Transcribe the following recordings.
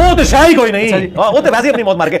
ਉਹ ਤੇ ਸ਼ਾਇਦ ਹੀ ਕੋਈ ਨਹੀਂ, ਉਹ ਤੇ ਵੈਸੇ ਹੀ ਆਪਣੀ ਮੌਤ ਮਰ ਗਏ।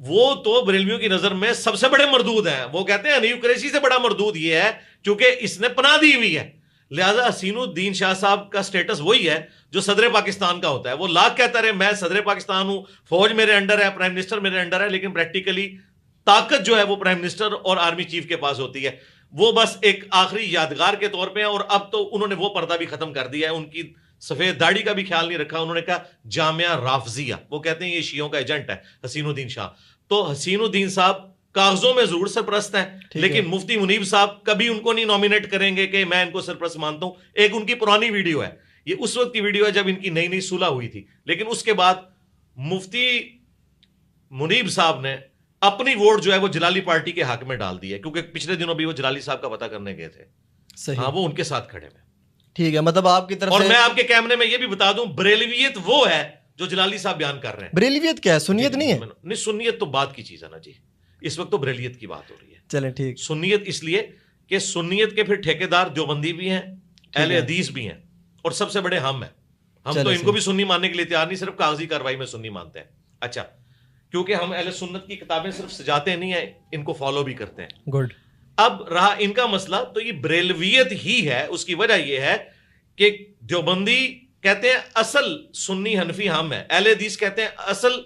وہ تو بریلویوں کی نظر میں سب سے بڑے مردود ہیں. وہ کہتے ہیں حنیف قریشی سے بڑا مردود یہ ہے کیونکہ اس نے پناہ دی ہوئی ہے. لہذا حسین الدین شاہ صاحب کا سٹیٹس وہی ہے جو صدر پاکستان کا ہوتا ہے. وہ لاکھ کہتا رہے میں صدر پاکستان ہوں, فوج میرے انڈر ہے, پرائم منسٹر میرے انڈر ہے, لیکن پریکٹیکلی طاقت جو ہے وہ پرائم منسٹر اور آرمی چیف کے پاس ہوتی ہے. وہ بس ایک آخری یادگار کے طور پہ ہیں, اور اب تو انہوں نے وہ پردہ بھی ختم کر دیا ہے. ان کی سفید داڑھی کا بھی خیال نہیں رکھا. انہوں نے کہا جامعہ رافضیہ, وہ کہتے ہیں یہ شیعوں کا ایجنٹ ہے حسین الدین شاہ. تو حسین الدین صاحب کاغذوں میں ضرور سرپرست ہیں, لیکن مفتی منیب صاحب کبھی ان کو نہیں نامینیٹ کریں گے کہ میں ان کو سرپرست مانتا ہوں. ایک ان کی پرانی ویڈیو ہے, یہ اس وقت کی ویڈیو ہے جب ان کی نئی نئی صلح ہوئی تھی, لیکن اس کے بعد مفتی منیب صاحب نے اپنی ووٹ جو ہے وہ جلالی پارٹی کے حق میں ڈال دی ہے, کیونکہ پچھلے دنوں بھی وہ جلالی صاحب کا پتہ کرنے گئے تھے. ہاں, وہ ان کے ساتھ کھڑے ہیں. ٹھیک ہے, مطلب آپ کی طرف اور میں آپ کے کیمرے میں یہ بھی بتا دوں, بریلویت وہ ہے جو جلالی صاحب بیان کر رہے ہیں. بریلویت کیا ہے؟ سنیت نہیں ہے؟ نہیں, سنیت تو بات کی چیز ہے نا جی. اس وقت تو بریلیت کی بات ہو رہی ہے. چلیں ٹھیک. سنیت اس لیے کہ سنیت کے پھر ٹھیکیدار دیوبندی بھی ہیں, اہل حدیث بھی ہیں, اور سب سے بڑے ہم ہیں. ہم تو ان کو بھی سنی ماننے کے لیے تیار نہیں, صرف کاغذی کاروائی میں سنی مانتے ہیں. اچھا, کیونکہ ہم اہل سنت کی کتابیں صرف سجاتے نہیں ہیں, ان کو فالو بھی کرتے ہیں. گڈ. اب رہا ان کا مسئلہ, تو یہ بریلویت ہی ہے. اس کی وجہ یہ ہے کہ دیوبندی کہتے ہیں اصل سنی حنفی ہم ہیں, اہل حدیث کہتے ہیں اصل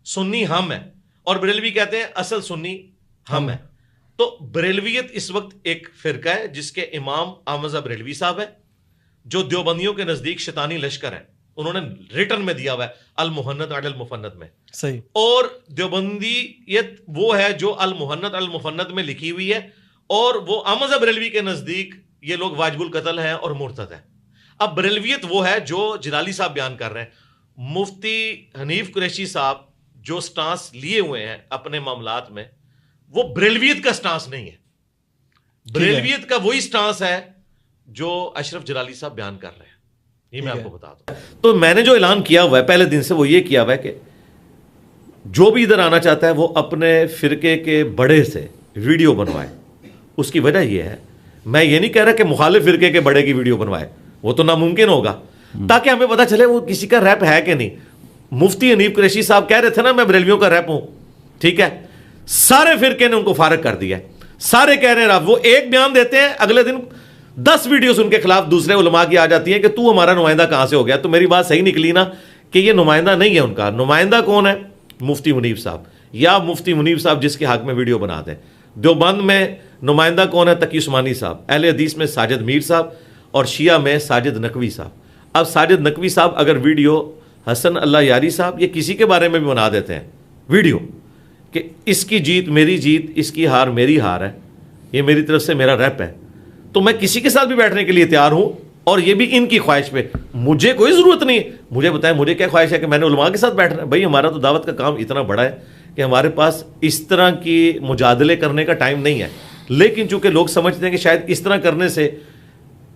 سنی ہم ہیں, اور بریلوی کہتے ہیں اصل سنی ہم ہیں. تو بریلویت اس وقت ایک فرقہ ہے جس کے امام احمد بریلوی صاحب ہیں, جو دیوبندیوں کے نزدیک شیطانی لشکر ہیں. انہوں نے ریٹن میں دیا ہوا ہے المحنت علی المفنت میں. صحیح. اور دیوبندیت وہ ہے جو المحنت علی المفنت میں لکھی ہوئی ہے, اور وہ احمد بریلوی کے نزدیک یہ لوگ واجب القتل ہیں اور مرتد ہیں. اب بریلویت وہ ہے جو جلالی صاحب بیان کر رہے ہیں. مفتی حنیف قریشی صاحب جو سٹانس لیے ہوئے ہیں اپنے معاملات میں, وہ بریلویت کا سٹانس نہیں ہے. بریلویت کا وہی سٹانس ہے جو اشرف جلالی صاحب بیان کر رہے ہیں. یہ میں آپ کو بتا دوں. تو میں نے جو اعلان کیا ہوا ہے پہلے دن سے, وہ یہ کیا ہوا ہے کہ جو بھی ادھر آنا چاہتا ہے وہ اپنے فرقے کے بڑے سے ویڈیو بنوائے. اس کی وجہ یہ ہے, میں یہ نہیں کہہ رہا کہ مخالف فرقے کے بڑے کی ویڈیو بنوائے, وہ تو ناممکن ہوگا, تاکہ ہمیں پتہ چلے وہ کسی کا ریپ ہے کہ نہیں. مفتی حنیف قریشی صاحب کہہ رہے تھے نا میں بریلویوں کا ریپ ہوں, ٹھیک ہے, سارے فرقے نے ان کو فارغ کر دیا. سارے کہہ رہے ہیں وہ ایک بیان دیتے ہیں, اگلے دن 10 ویڈیوز ان کے خلاف دوسرے علماء کی آ جاتی ہیں کہ تو ہمارا نمائندہ کہاں سے ہو گیا. تو میری بات صحیح نکلی نا کہ یہ نمائندہ نہیں ہے ان کا. نمائندہ کون ہے؟ مفتی منیب صاحب, یا مفتی منیب صاحب جس کے حق میں ویڈیو بناتے ہیں. دیوبند میں نمائندہ کون ہے؟ تقی عثمانی صاحب. اہل حدیث میں ساجد میر صاحب, اور شیعہ میں ساجد نقوی صاحب. اب ساجد نقوی صاحب اگر ویڈیو حسن اللہ یاری صاحب یہ کسی کے بارے میں بھی بنا دیتے ہیں ویڈیو کہ اس کی جیت میری جیت, اس کی ہار میری ہار ہے, یہ میری طرف سے میرا ریپ ہے, تو میں کسی کے ساتھ بھی بیٹھنے کے لیے تیار ہوں, اور یہ بھی ان کی خواہش پہ. مجھے کوئی ضرورت نہیں, مجھے بتائیں مجھے کیا خواہش ہے کہ میں نے علماء کے ساتھ بیٹھنا ہے. بھائی ہمارا تو دعوت کا کام اتنا بڑا ہے کہ ہمارے پاس اس طرح کی مجادلے کرنے کا ٹائم نہیں ہے. لیکن چونکہ لوگ سمجھتے ہیں کہ شاید اس طرح کرنے سے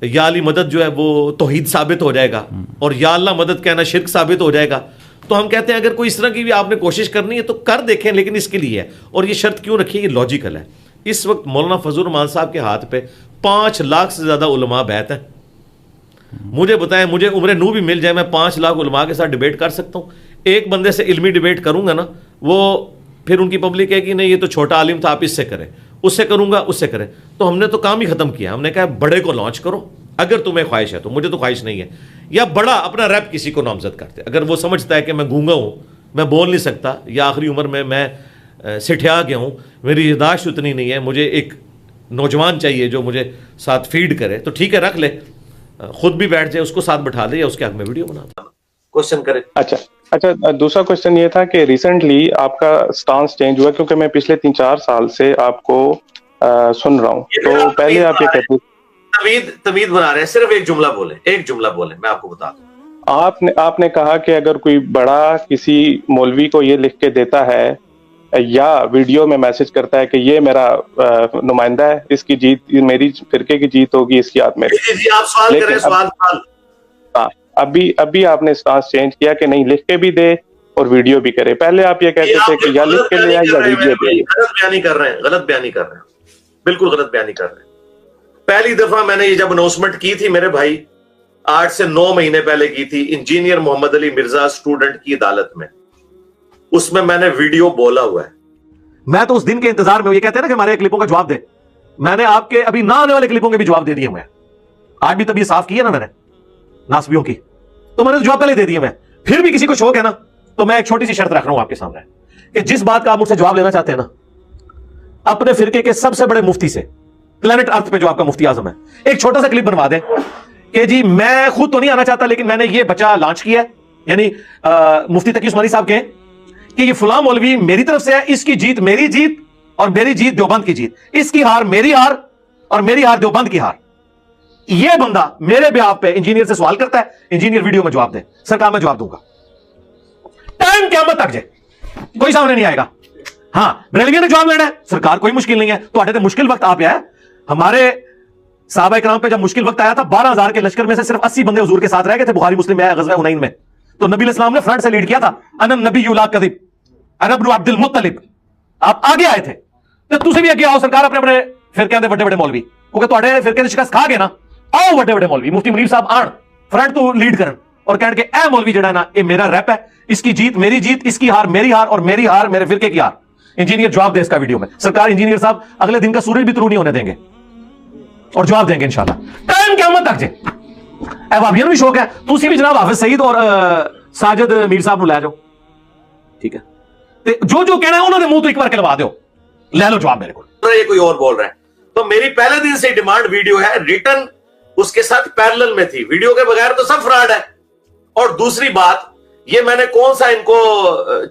یا علی مدد جو ہے وہ توحید ثابت ہو جائے گا, اور یا اللہ مدد کہنا شرک ثابت ہو جائے گا, تو ہم کہتے ہیں اگر کوئی اس طرح کی بھی آپ نے کوشش کرنی ہے تو کر دیکھیں, لیکن اس کے لیے ہے. اور یہ شرط کیوں رکھی, یہ لاجیکل ہے. اس وقت مولانا فضل الرحمان صاحب کے ہاتھ پہ 5 لاکھ سے زیادہ علماء بیعت ہیں. مجھے بتائیں, مجھے عمر نو بھی مل جائے, میں 5 لاکھ علماء کے ساتھ ڈیبیٹ کر سکتا ہوں. ایک بندے سے علمی ڈیبیٹ کروں گا نا, وہ پھر ان کی پبلک ہے کہ نہیں یہ تو چھوٹا عالم تھا, آپ اس سے کریں, اس سے کروں گا, اس سے کریں. تو ہم نے تو کام ہی ختم کیا. ہم نے کہا بڑے کو لانچ کرو اگر تمہیں خواہش ہے تو. مجھے تو خواہش نہیں ہے. یا بڑا اپنا ریپ کسی کو نامزد کرتے, اگر وہ سمجھتا ہے کہ میں گونگا ہوں, میں بول نہیں سکتا, یا آخری عمر میں سٹھیا گیا ہوں, میری یاداشت اتنی نہیں ہے, مجھے ایک نوجوان چاہیے جو مجھے ساتھ فیڈ کرے, تو ٹھیک ہے رکھ لے, خود بھی بیٹھ جائے, اس کو ساتھ بٹھا دے, یا اس کے حق میں ویڈیو بنا دے. کوشچن کرے. اچھا, دوسرا کوشچن یہ تھا کہ ریسنٹلی آپ کا سٹانس چینج ہوا, کیونکہ میں پچھلے 3-4 سال سے آپ کو سن رہا ہوں. تو پہلے آپ یہ کہتے تمید بنا رہے ہیں, صرف ایک جملہ بولیں, میں آپ کو بتا دوں. آپ نے کہا کہ اگر کوئی بڑا کسی مولوی کو یہ لکھ کے دیتا ہے یا ویڈیو میں میسج کرتا ہے کہ یہ میرا نمائندہ ہے, اس کی جیت میری فرقے کی جیت ہوگی, اس کی ہاتھ میں. جی آپ سوال کریں, سوال. ہاں, ابھی آپ نے سٹانس چینج کیا کہ نہیں, لکھ کے بھی دے اور ویڈیو بھی کرے. پہلے آپ یہ کہتے تھے کہ یا لکھ کے لے یا ویڈیو دے. غلط بیانی کر رہے ہیں, بالکل غلط بیانی کر رہے ہیں. پہلی دفعہ میں نے یہ جب اناؤنسمنٹ کی تھی میرے بھائی 8 سے 9 مہینے پہلے کی تھی, انجینئر محمد علی مرزا اسٹوڈنٹ کی عدالت میں, اس میں نے ویڈیو بولا ہوا ہے میں تو اس دن کے انتظار میں ہوں. یہ کہتے ہیں نا کہ ہمارے کلپوں کا جواب دے, میں نے آپ کے ابھی نہ آنے والے کلپوں کے بھی جواب دے دیے ہوئے ہیں. آج بھی طبیعت صاف کی ہے نا میں نے ناسبیوں کی, تو میں نے جواب پہلے دے دیے. میں پھر بھی کسی کو شوق ہے نا, تو میں ایک چھوٹی سی شرط رکھ رہا ہوں آپ کے سامنے کہ جس بات کا آپ مجھ سے جواب لینا چاہتے ہیں نا, اپنے فرقے کے سب سے بڑے مفتی سے, پلانٹ ارتھ پہ جو آپ کا مفتی اعظم ہے, ایک چھوٹا سا کلپ بنوا دیں کہ جی میں خود تو نہیں آنا چاہتا لیکن میں نے یہ بچہ لانچ کیا ہے, یعنی مفتی تقی عثمانی صاحب کہیں کہ یہ فلاں مولوی میری طرف سے ہے, اس کی جیت میری جیت اور میری جیت دیوبند کی جیت, اس کی ہار میری ہار اور میری ہار دیوبند کی ہار. یہ بندہ میرے بیاف پہ انجینئر سے سوال کرتا ہے, انجینئر ویڈیو میں جواب دے, سرکار میں جواب دوں گا, ٹائم قیامت تک جائے کوئی سامنے نہیں آئے گا. ہاں بریلویوں نے جواب لینا ہے, سرکار کوئی مشکل نہیں ہے. تو آٹے مشکل وقت آپ ہے, ہمارے صحابہ اکرام پہ جب مشکل وقت آیا تھا 12,000 کے لشکر میں سے صرف 80 بندے حضور کے ساتھ رہ گئے تھے. بخاری مسلم میں آیا غزوہ حنین میں, تو نبی علیہ السلام نے فرنٹ سے لیڈ کیا تھا, انا نبی لا کذب انا ابن عبد المطلب. آپ آگے آئے تھے, تو تسی بھی آگے آؤ سرکار, اپنے اپنے فرقے دے بڑے بڑے مولوی, کیونکہ تواڈے فرقے دے شکست کھا گئے نا, آؤ بڑے بڑے مولوی مفتی منیر صاحب آن فرنٹ تو لیڈ کرن اور کہن کہ اے مولوی جڑا ہے نا یہ میرا ریپ ہے, اس کی جیت میری جیت, اس کی ہار میری ہار اور میری ہار میرے فرقے کی ہار. انجینئر جواب دے اس کا ویڈیو میں, سرکار انجینئر صاحب اگلے دن کا سورج بھی طلوع نہیں ہونے دیں گے اور جواب دیں گے انشاءاللہ, ٹائم قیامت تک جے. اے بھابیاں نوں بھی شوق ہے, تسی بھی جناب حافظ سعید اور ساجد میر صاحب نو لے جاؤ, ٹھیک ہے, تے جو جو کہنا ہے انہوں نے منہ تو ایک بار کلوا دیو, لے لو جواب میرے کو. یہ کوئی اور بول رہا ہے, تو میری پہلے دن سے ڈیمانڈ ویڈیو ہے, ریٹن اس کے ساتھ پیرلل میں تھی, ویڈیو کے بغیر تو سب فراڈ ہے. اور دوسری بات, یہ میں نے کون سا ان کو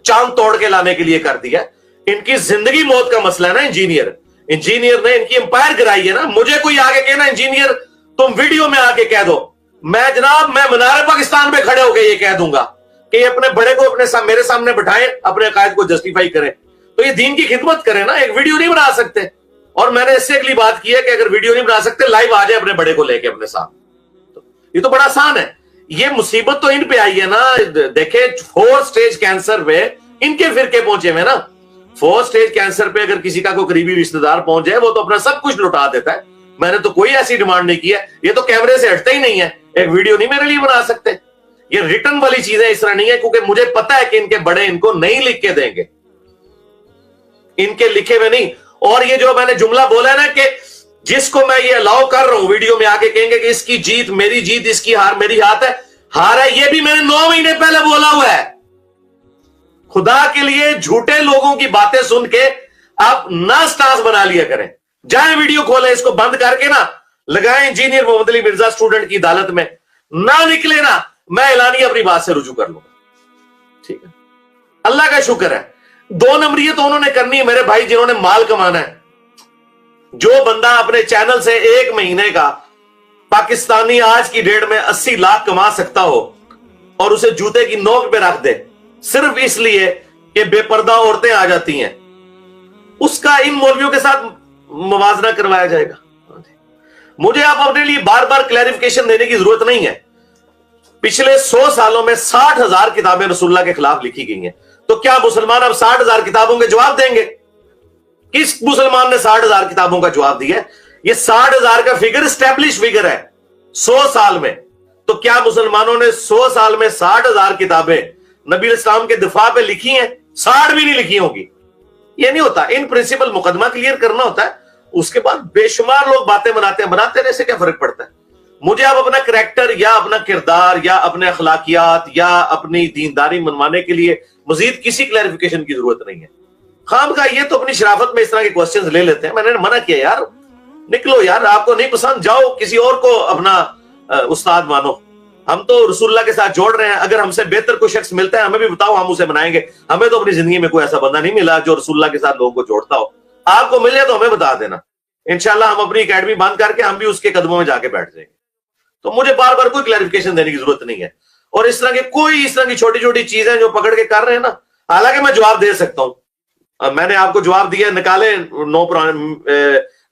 چاند توڑ کے لانے کے لیے کر دیا, ان کی زندگی موت کا مسئلہ ہے نا. انجینئر نے ان کی امپائر گرائی ہے نا. مجھے کوئی آگے کہنا انجینئر تم ویڈیو میں آگے کہہ دو, میں جناب میں منار پاکستان پہ کھڑے ہو کے یہ کہہ دوں گا کہ یہ اپنے بڑے کو میرے سامنے بٹھائیں, اپنے عقائد کو جسٹیفائی کریں, تو یہ دین کی خدمت کریں نا. ایک ویڈیو نہیں بنا سکتے, اور میں نے اس سے اگلی بات کی ہے کہ اگر ویڈیو نہیں بنا سکتے لائیو آ جائے اپنے بڑے کو لے کے اپنے ساتھ. یہ تو بڑا آسان ہے. یہ مصیبت تو ان پہ آئی ہے نا. دیکھیں 4 سٹیج کینسر پہ ان کے فرقے پہنچے ہوئے نا. 4 سٹیج کینسر پہ اگر کسی کا کوئی قریبی رشتہ دار پہنچ جائے وہ تو اپنا سب کچھ لٹا دیتا ہے. میں نے تو کوئی ایسی ڈیمانڈ نہیں کی ہے, یہ تو کیمرے سے ہٹتا ہی نہیں ہے. ایک ویڈیو نہیں میرے لیے بنا سکتے. یہ ریٹن والی چیزیں اس طرح نہیں ہے, کیونکہ مجھے پتا ہے کہ ان کے بڑے ان کو نہیں لکھ کے دیں گے, ان کے لکھے ہوئے نہیں. اور یہ جو میں نے جملہ بولا ہے نا کہ جس کو میں یہ الاؤ کر رہا ہوں ویڈیو میں آ کے کہیں گے کہ اس کی جیت میری جیت, اس کی ہار میری ہاتھ ہے, ہار ہے, یہ بھی میں نے 9 مہینے پہلے بولا ہوا ہے. خدا کے لیے جھوٹے لوگوں کی باتیں سن کے آپ نہ سٹارز بنا لیا کریں. جائیں ویڈیو کھولیں, اس کو بند کر کے نا لگائیں انجینئر محمد علی مرزا اسٹوڈنٹ کی عدالت میں, نہ نکلے نا میں اعلانیہ اپنی بات سے رجوع کر لوں گا. ٹھیک ہے, اللہ کا شکر ہے. 2 نمبر تو انہوں نے کرنی ہے میرے بھائی جنہوں نے مال کمانا ہے. جو بندہ اپنے چینل سے 1 مہینے کا پاکستانی آج کی ڈیٹ میں 80 لاکھ کما سکتا ہو اور اسے جوتے کی نوک پہ رکھ دے صرف اس لیے کہ بے پردہ عورتیں آ جاتی ہیں, اس کا ان مولویوں کے ساتھ موازنہ کروایا جائے گا. مجھے آپ اپنے لیے بار بار کلیریفیکیشن دینے کی ضرورت نہیں ہے. پچھلے 100 سالوں میں 60,000 کتابیں رسول اللہ کے خلاف لکھی گئی ہیں, تو کیا مسلمان اب 60,000 کتابوں کے جواب دیں گے؟ کس مسلمان نے 60,000 کتابوں کا جواب دیا ہے؟ یہ 60,000 کا فگر اسٹیبلش فگر ہے 100 سال میں. تو کیا مسلمانوں نے 100 سال میں 60,000 کتابیں نبی اسلام کے دفاع پہ لکھی ہیں؟ 60 بھی نہیں لکھی ہوگی. یہ نہیں ہوتا. ان پرنسپل مقدمہ کلیئر کرنا ہوتا ہے, اس کے بعد بے شمار لوگ باتیں بناتے ہیں, بناتے رہنے سے کیا فرق پڑتا ہے؟ مجھے اب اپنا کریکٹر یا اپنا کردار یا اپنے اخلاقیات یا اپنی دینداری منوانے کے لیے مزید کسی کلیریفیکیشن کی ضرورت نہیں ہے. خام کا یہ تو اپنی شرافت میں اس طرح کے کوسچنز لے لیتے ہیں. میں نے منع کیا یار نکلو یار, آپ کو نہیں پسند جاؤ کسی اور کو اپنا استاد مانو. ہم تو رسول اللہ کے ساتھ جوڑ رہے ہیں, اگر ہم سے بہتر کوئی شخص ملتا ہے ہمیں بھی بتاؤ, ہم اسے بنائیں گے. ہمیں تو اپنی زندگی میں کوئی ایسا بندہ نہیں ملا جو رسول اللہ کے ساتھ لوگوں کو جوڑتا ہو. آپ کو ملے تو ہمیں بتا دینا, انشاءاللہ ہم اپنی اکیڈمی بند کر کے ہم بھی اس کے قدموں میں جا کے بیٹھ جائیں گے. تو مجھے بار بار کوئی کلیریفیکیشن دینے کی ضرورت نہیں ہے. اور اس طرح کے کوئی اس طرح کی چھوٹی چھوٹی چیزیں جو پکڑ کے کر رہے ہیں نا, حالانکہ میں جواب دے سکتا ہوں. میں نے آپ کو جواب دیا, نکالے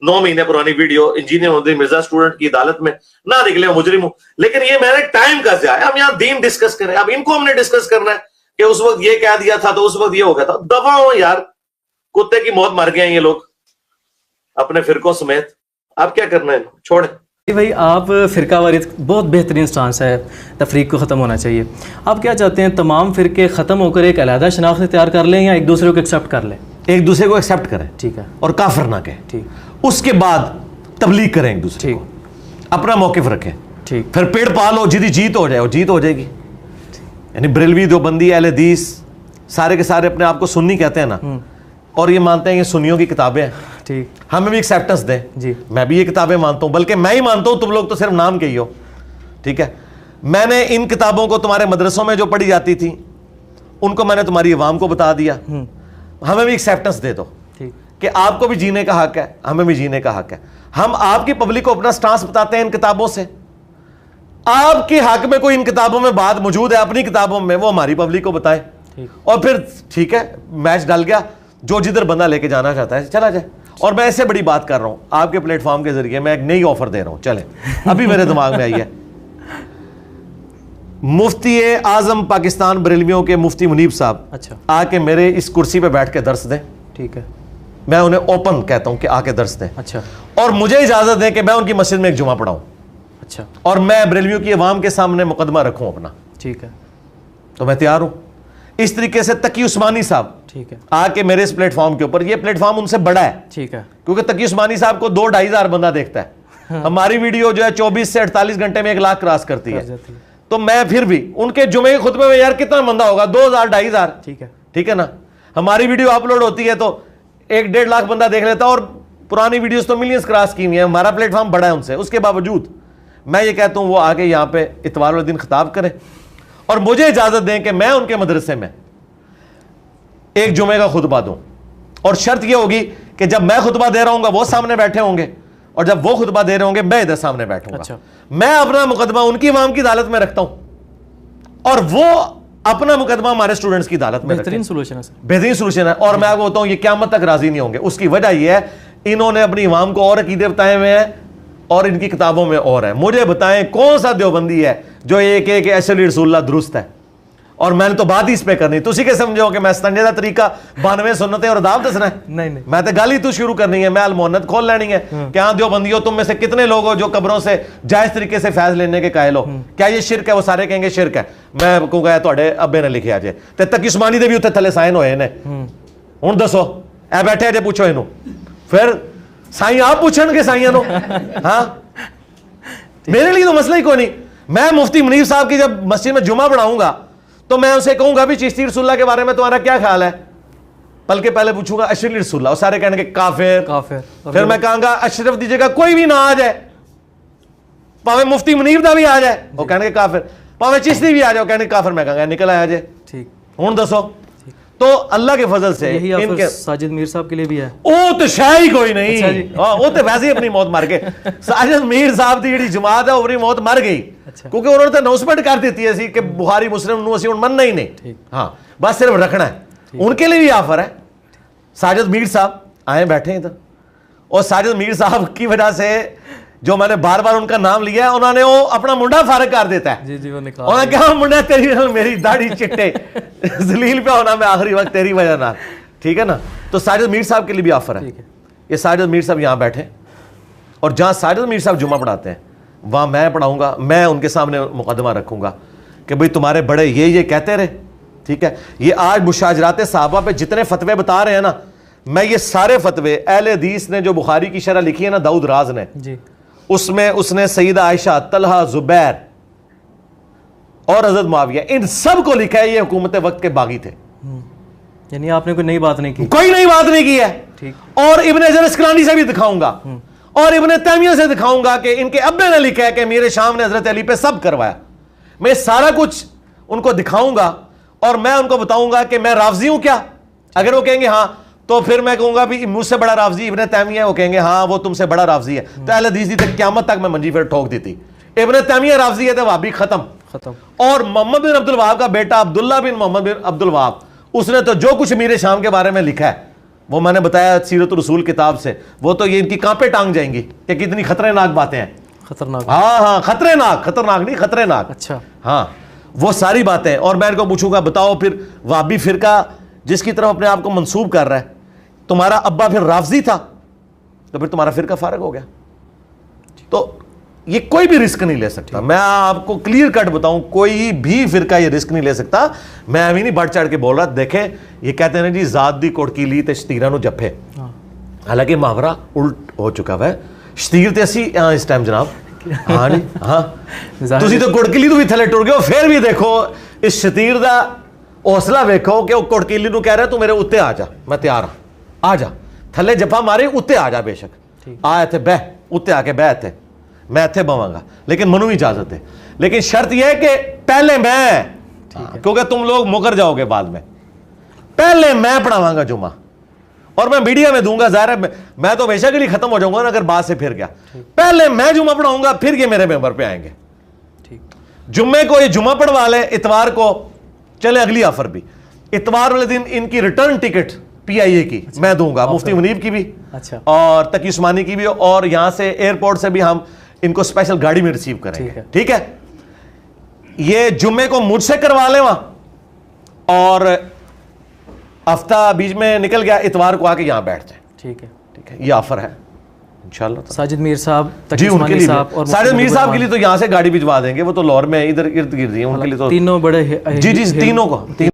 9 مہینے پرانی ویڈیو انجینئر محمد علی مرزا اسٹوڈنٹ کی عدالت میں, نہ نکلے مجرم ہوں. لیکن یہ میں نے ٹائم کا ضیاع ہے. ہم یہاں دین ڈسکس کریں, اب ان کو ہم نے ڈسکس کرنا ہے کہ اس وقت یہ کہہ دیا تھا تو اس وقت یہ ہو گیا تھا. دفعہ ہو یار, کتے کی موت مر گئے ہیں یہ لوگ اپنے فرقوں سمیت. اب کیا کرنا ہے, چھوڑیں. بھائی آپ فرقہ واریت بہت بہترین سٹانس ہے, تفریق کو ختم ہونا چاہیے. آپ کیا چاہتے ہیں تمام فرقے ختم ہو کر ایک علیحدہ شناخت تیار کر لیں یا ایک دوسرے کو ایکسیپٹ کر لیں؟ ایک دوسرے کو ایکسیپٹ کریں ٹھیک ہے اور کافر نہ کہیں, ٹھیک, اس کے بعد تبلیغ کریں ایک دوسرے ٹھیک, کو, اپنا موقف رکھیں, ٹھیک, پھر پیڑ پالو, جدی جیت ہو جائے وہ جیت ہو جائے گی. یعنی بریلوی دیوبندی اہل حدیث سارے کے سارے اپنے آپ کو سنی کہتے ہیں نا, اور یہ مانتے ہیں یہ سنیوں کی کتابیں ہیں, ٹھیک, ہمیں بھی ایکسیپٹنس دیں. جی, میں بھی یہ کتابیں مانتا ہوں, بلکہ میں ہی مانتا ہوں, تم لوگ تو صرف نام کے ہی ہو. ٹھیک ہے, میں نے ان کتابوں کو تمہارے مدرسوں میں جو پڑھی جاتی تھی ان کو میں نے تمہاری عوام کو بتا دیا. ہمیں بھی ایکسیپٹنس دے دو کہ آپ کو بھی جینے کا حق ہے, ہمیں بھی جینے کا حق ہے. ہم آپ کی پبلک کو اپنا سٹانس بتاتے ہیں ان کتابوں سے. آپ کے حق میں کوئی ان کتابوں میں بات موجود ہے اپنی کتابوں میں, وہ ہماری پبلک کو بتائیں, اور پھر ٹھیک ہے میچ ڈل گیا, جو جدھر بندہ لے کے جانا چاہتا ہے چلا جائے. اور میں ایسے بڑی بات کر رہا ہوں آپ کے پلیٹ فارم کے ذریعے, میں ایک نئی آفر دے رہا ہوں, چلیں ابھی میرے دماغ میں آئی ہے. مفتی اعظم پاکستان بریلویوں کے مفتی منیب صاحب اچھا, آ کے میرے اس کرسی پہ بیٹھ کے درس دیں. ٹھیک ہے, میں انہیں اوپن کہتا ہوں کہ آ کے درس دیں, اچھا, اور مجھے اجازت دیں کہ میں ان کی مسجد میں ایک جمعہ پڑھاؤں, اچھا, اور میں بریلویوں کی عوام کے سامنے مقدمہ رکھوں اپنا. ٹھیک ہے, تو میں تیار ہوں. اس طریقے سے تقی عثمانی صاحب ٹھیک ہے, آ کے میرے اس پلیٹ فارم کے اوپر, یہ پلیٹ فارم ان سے بڑا ہے ٹھیک ہے, کیونکہ تقی عثمانی صاحب کو 2-2.5 ہزار بندہ دیکھتا ہے, ہماری ویڈیو جو ہے 24 سے 48 گھنٹے میں 1 لاکھ کراس کرتی ہے. تو میں پھر بھی ان کے جمعے کے خطبے میں یار کتنا بندہ ہوگا, 2,000-2,500. ٹھیک ہے, ٹھیک ہے نا. ہماری ویڈیو اپلوڈ ہوتی ہے تو 1-1.5 لاکھ بندہ دیکھ لیتا, اور پرانی ویڈیوز تو ملینز کراس کی ہوئی ہیں. ہمارا پلیٹ فارم بڑا ہے ان سے, اس کے باوجود میں یہ کہتا ہوں وہ آگے یہاں پہ اتوار والے دن خطاب کریں, اور مجھے اجازت دیں کہ میں ان کے مدرسے میں ایک جمعے کا خطبہ دوں. اور شرط یہ ہوگی کہ جب میں خطبہ دے رہا ہوں گا وہ سامنے بیٹھے ہوں گے, اور جب وہ خطبہ دے رہے ہوں گے میں ادھر سامنے بیٹھوں گا. اچھا, میں اپنا مقدمہ ان کی عوام کی عدالت میں رکھتا ہوں, اور وہ اپنا مقدمہ ہمارے اسٹوڈنٹس کی عدالت میں. بہترین سولوشن ہے سر, بہترین سولوشن ہے. اور میں آپ کو بتاؤں یہ قیامت تک راضی نہیں ہوں گے. اس کی وجہ یہ ہے انہوں نے اپنی عوام کو اور عقیدے بتائے ہوئے ہیں اور ان کی کتابوں میں اور ہے. مجھے بتائیں کون سا دیوبندی ہے جو یہ کہے کہ اشلی رسول اللہ درست ہے, اور میں نے تو بات ہی اس پہ کرنی. تو اسی کے سمجھو کہ میں استنجدہ طریقہ 92 سنتیں اور آداب دسنا ہے. نہیں, میں تو گالی تو شروع کرنی ہے, میں المونت کھول لینی ہے کہ ہاں دیوبندیوں تم میں سے کتنے لوگ ہو جو قبروں سے جائز طریقے سے فیض لینے کے قائل ہو, کیا یہ شرک ہے؟ وہ سارے کہیں گے شرک ہے. میں کہوں گا تواڈے ابے نے لکھیا جے تے تقی عثمانی دے بھی اوتھے تھلے سائن ہوئے نے. ہن دسو اے بیٹھے جے پوچھو اینو, پھر سائیں آپ پوچھن گے سائیاں نو. ہاں میرے لیے تو مسئلہ ہی کوئی نہیں. میں مفتی منیب صاحب کی جب مسجد میں جمعہ پڑھاؤں گا تو میں اسے کہوں گا بھی چشتی رسول اللہ کے بارے میں تمہارا کیا خیال ہے, بلکہ پہلے پوچھوں گا اشرف رسول اللہ, وہ سارے کہنے کے کافر. پھر میں کہوں گا اشرف دی جگہ کوئی بھی نہ آ جائے, پاوے مفتی منیب دا بھی آ جائے وہ کہنے کے کافر, پاوے چشتی بھی آ جائے وہ کہنے کے کافر. میں کہوں گا نکل آیا جائے. ٹھیک, ہوں دسو. تو اللہ کے فضل سے ان کے ساجد میر صاحب کے لیے بھی ہے, وہ تو شاہ ہی کوئی نہیں, وہ تو ویسے ہی اپنی موت مر گئے. ساجد میر صاحب دی جڑی جماعت ہے وہ اپنی موت مر گئی, کیونکہ انہوں نے تو اناؤنسمنٹ کر دیتی ہے کہ بخاری مسلم نو اسی مننا ہی نہیں. ہاں بس صرف رکھنا ہے. ان کے لیے بھی آفر ہے. ساجد میر صاحب آئے بیٹھے ہیں ادھر, اور ساجد میر صاحب کی وجہ سے جو میں نے بار بار ان کا نام لیا ہے, انہوں نے وہ اپنا منڈا فارغ کر دیتا ہے. انہوں نے کہا منڈا تیری میری داڑھی چٹے ذلیل پہ ہونا میں آخری وقت تیری وجہ نہ. ٹھیک ہے نا. تو ساجد میر صاحب کے لیے بھی آفر ہے. یہ ساجد میر صاحب یہاں بیٹھے, اور جہاں ساجد میر صاحب جمعہ پڑھاتے ہیں وہاں میں پڑھاؤں گا. میں ان کے سامنے مقدمہ رکھوں گا کہ بھئی تمہارے بڑے یہ کہتے رہے. ٹھیک ہے, یہ آج مشاجرات صحابہ پہ جتنے فتوے بتا رہے ہیں نا, میں یہ سارے فتوے اہل حدیث نے جو بخاری کی شرح لکھی ہے نا داؤد راز نے, اس میں اس نے سیدہ عائشہ, طلحہ, زبیر اور حضرت معاویہ, ان سب کو لکھا ہے یہ حکومت وقت کے باغی تھے. یعنی آپ نے کوئی نئی بات نہیں کی, کوئی نئی بات نہیں کی ہے. اور ابن حجر اسقلانی سے بھی دکھاؤں گا, اور ابن تیمیہ سے دکھاؤں گا کہ ان کے ابے نے لکھا ہے کہ میرے شام نے حضرت علی پہ سب کروایا. میں سارا کچھ ان کو دکھاؤں گا, اور میں ان کو بتاؤں گا کہ میں رافضی ہوں کیا. اگر وہ کہیں گے ہاں تو پھر میں کہوں گا بھی مجھ سے بڑا رافضی ابن تیمیہ ہے. وہ کہیں گے ہاں وہ تم سے بڑا رافضی ہے. تو اہل حدیث تک قیامت تک میں منجی پھر ٹھوک دیتی. ابن تیمیہ رافضی ہے تو وہابی ختم. اور محمد بن عبد الوہاب کا بیٹا عبداللہ بن محمد بن عبد الوہاب, اس نے تو جو کچھ امیر شام کے بارے میں لکھا ہے وہ میں نے بتایا سیرت الرسول کتاب سے, وہ تو یہ ان کی کانپے ٹانگ جائیں گی کہ کتنی خطرناک باتیں ہیں. خطرناک, ہاں خطرناک نہیں, خطرناک. اچھا, ہاں وہ ساری باتیں. اور میں ان کو پوچھوں گا بتاؤ پھر وہابی فرقہ جس کی طرف اپنے آپ کو منسوب کر رہا ہے, تمہارا ابا پھر رافضی تھا تو پھر تمہارا فرقہ فارغ ہو گیا. تو یہ کوئی بھی رسک نہیں لے سکتا. میں آپ کو کلیئر کٹ بتاؤں, کوئی بھی فرقہ یہ رسک نہیں لے سکتا. میں ابھی نہیں بڑھ چڑھ کے بول رہا. دیکھیں یہ کہتے ہیں جی ذات دی کوڑکی لی تے شتیراں نو جپے, حالانکہ محاورہ الٹ ہو چکا ہے. شتیر تے اسی اس ٹائم جناب ہاں جی ہاں تسی تو کوڑکیلی تو بھی تھلے ٹر گئے ہو. پھر بھی دیکھو اس شتیر دا حوصلہ ویکھو کہ وہ کوڑکیلی نو کہہ رہا ہے تو میرے اتنے آ جا, میں تیار ہوں, آ جا تھلے جفا مارے اتنے آ جا, بے شک آ اتنے بہ, اتنے آ کے بہ اتنے, میں اتنے بواں گا, لیکن منو بھی اجازت ہے. لیکن شرط یہ ہے کہ پہلے میں, کیونکہ تم لوگ مکر جاؤ گے بعد میں, پہلے میں پڑھاواں گا جمعہ اور میں میڈیا میں دوں گا. ظاہر ہے میں تو ہمیشہ کے لیے ختم ہو جاؤں گا نا اگر بات سے پھر گیا. پہلے میں جمعہ پڑھاؤں گا, پھر یہ میرے ممبر پہ آئیں گے. جمعے کو یہ جمعہ پڑھوا لیں, اتوار کو چلے اگلی آفر بھی, اتوار والے دن ان کی ریٹرن ٹکٹ پی آئی اے کی میں دوں گا, مفتی منیب کی بھی اور تقی عثمانی کی بھی, اور یہاں سے ایئرپورٹ سے بھی ہم ان کو اسپیشل گاڑی میں ریسیو کریں گے. ٹھیک ہے, یہ جمعے کو مجھ سے کروا لیں وہاں, اور ہفتہ بیچ میں نکل گیا, اتوار کو آ کے یہاں بیٹھ جائیں. ٹھیک ہے, ٹھیک ہے, یہ آفر ہے انشاءاللہ. ساجد میر صاحب, جی ان کے لیے, ساجد میر صاحب کے لیے تو یہاں سے گاڑی بھجوا دیں گے, وہ تو لاہور میں ادھر ارد گرد ہی ہیں, ان کے لیے تو تینوں بڑے, جی جی تینوں کو